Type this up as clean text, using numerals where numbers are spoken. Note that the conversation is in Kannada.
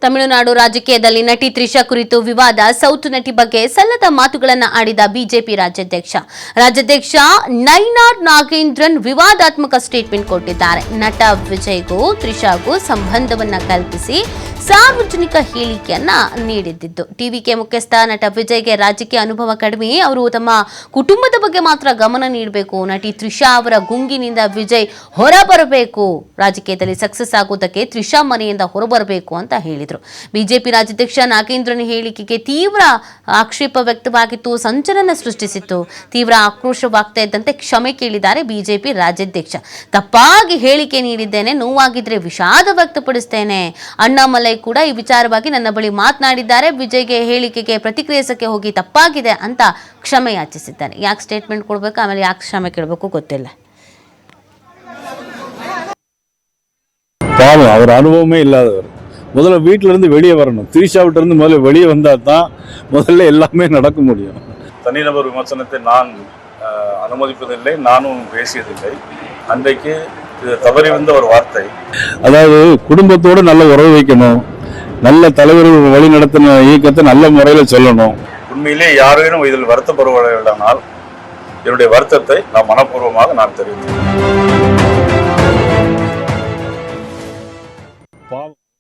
ತಮಿಳುನಾಡು ರಾಜಕೀಯದಲ್ಲಿ ನಟಿ ತ್ರಿಷಾ ಕುರಿತು ವಿವಾದ. ಸೌತ್ ನಟಿ ಬಗ್ಗೆ ಸಲ್ಲದ ಮಾತುಗಳನ್ನು ಆಡಿದ ಬಿಜೆಪಿ ರಾಜ್ಯಾಧ್ಯಕ್ಷ ನೈನಾರ್ ನಾಗೇಂದ್ರನ್ ವಿವಾದಾತ್ಮಕ ಸ್ಟೇಟ್ಮೆಂಟ್ ಕೊಟ್ಟಿದ್ದಾರೆ. ನಟ ವಿಜಯ್ಗೂ ತ್ರಿಷಾಗೂ ಸಂಬಂಧವನ್ನ ಕಲ್ಪಿಸಿ ಸಾರ್ವಜನಿಕ ಹೇಳಿಕೆಯನ್ನ ನೀಡಿದ್ದು. ಟಿವಿಕೆ ಮುಖ್ಯಸ್ಥ ನಟ ವಿಜಯ್ಗೆ ರಾಜಕೀಯ ಅನುಭವ ಕಡಿಮೆ. ಅವರು ತಮ್ಮ ಕುಟುಂಬದ ಬಗ್ಗೆ ಮಾತ್ರ ಗಮನ ನೀಡಬೇಕು. ನಟಿ ತ್ರಿಷಾ ಅವರ ಗುಂಗಿನಿಂದ ವಿಜಯ್ ಹೊರಬರಬೇಕು. ರಾಜಕೀಯದಲ್ಲಿ ಸಕ್ಸಸ್ ಆಗುವುದಕ್ಕೆ ತ್ರಿಷಾ ಮನೆಯಿಂದ ಹೊರಬರಬೇಕು ಅಂತ ಹೇಳಿದರು. ಬಿಜೆಪಿ ರಾಜ್ಯಾಧ್ಯಕ್ಷ ನಾಗೇಂದ್ರನ್ ಹೇಳಿಕೆಗೆ ತೀವ್ರ ಆಕ್ಷೇಪ ವ್ಯಕ್ತವಾಗಿತ್ತು, ಸಂಚಲನ ಸೃಷ್ಟಿಸಿತ್ತು. ತೀವ್ರ ಆಕ್ರೋಶವಾಗ್ತಾ ಇದ್ದಂತೆ ಕ್ಷಮೆ ಕೇಳಿದ್ದಾರೆ ಬಿಜೆಪಿ ರಾಜ್ಯಾಧ್ಯಕ್ಷ. ತಪ್ಪಾಗಿ ಹೇಳಿಕೆ ನೀಡಿದ್ದೇನೆ, ನೋವಾಗಿದ್ರೆ ವಿಷಾದ ವ್ಯಕ್ತಪಡಿಸ್ತೇನೆ. ಅಣ್ಣಾಮಲೈ ಕೂಡ ಈ ವಿಚಾರವಾಗಿ ನನ್ನ ಬಳಿ ಮಾತನಾಡಿದ್ದಾರೆ. ವಿಜಯ್ಗೆ ಹೇಳಿಕೆಗೆ ಪ್ರತಿಕ್ರಿಯಿಸಕ್ಕೆ ಹೋಗಿ ತಪ್ಪಾಗಿದೆ ಅಂತ ಕ್ಷಮೆ ಯಾಚಿಸಿದ್ದಾರೆ. ಯಾಕೆ ಸ್ಟೇಟ್ಮೆಂಟ್ ಕೊಡಬೇಕು, ಆಮೇಲೆ ಯಾಕೆ ಕ್ಷಮೆ ಕೇಳಬೇಕು ಗೊತ್ತಿಲ್ಲ. பாவம், அவர் அனுபவமே இல்லாதவர். முதல்ல வீட்டிலிருந்து வெளியே வரணும். திரிஷா விட்டு இருந்து முதல்ல வெளியே வந்தால் தான் முதல்ல எல்லாமே நடக்க முடியும். தனிநபர் விமர்சனத்தை நான் அனுமதிப்பதில்லை, நானும் பேசியதில்லை. அன்றைக்கு இது தவறி வந்த ஒரு வார்த்தை. அதாவது குடும்பத்தோடு நல்ல உறவு வைக்கணும், நல்ல தலைவர்கள் வழி நடத்தின இயக்கத்தை நல்ல முறையில் சொல்லணும். உண்மையிலே யாரேனும் இதில் வருத்தப்படுவதானால் என்னுடைய வருத்தத்தை நான் மனப்பூர்வமாக நான் தெரிவித்தேன். பாவம்.